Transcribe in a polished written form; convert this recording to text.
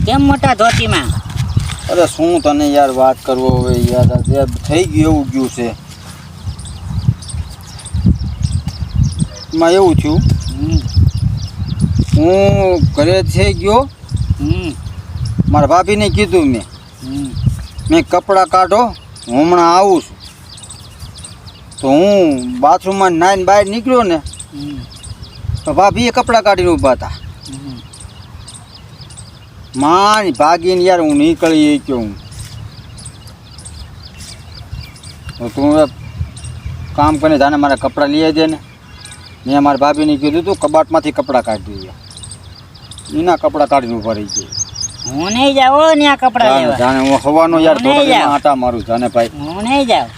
કેમ મોટા ધોતીમાં? અરે શું તને યાર વાત કરવો હવે યાર થઈ ગયું એવું ગયું છે. એમાં એવું થયું હું ઘરે થઈ ગયો. મારા ભાભીને કીધું મેં કપડાં કાઢો હું હમણાં આવું છું. તો હું બાથરૂમમાં નાઈને બહાર નીકળ્યો ને તો ભાભીએ કપડાં કાઢીને ઊભા હતા. માન ભાગીને યાર હું નીકળી ગયો. હું તો તું હવે કામ કરીને જાને મારા કપડાં લઈ દે ને. મેં મારા ભાભીને કીધું તું કબાટમાંથી કપડાં કાઢી દે. એના કપડાં કાઢીને ઊભા રહી ગયા. હું નહીં જાઉં ને આ કપડાં લેવા. જાણે હું હવાનો યાર ધોળીમાં આટા મારું જાને ભાઈ. હું નહીં જાઉં.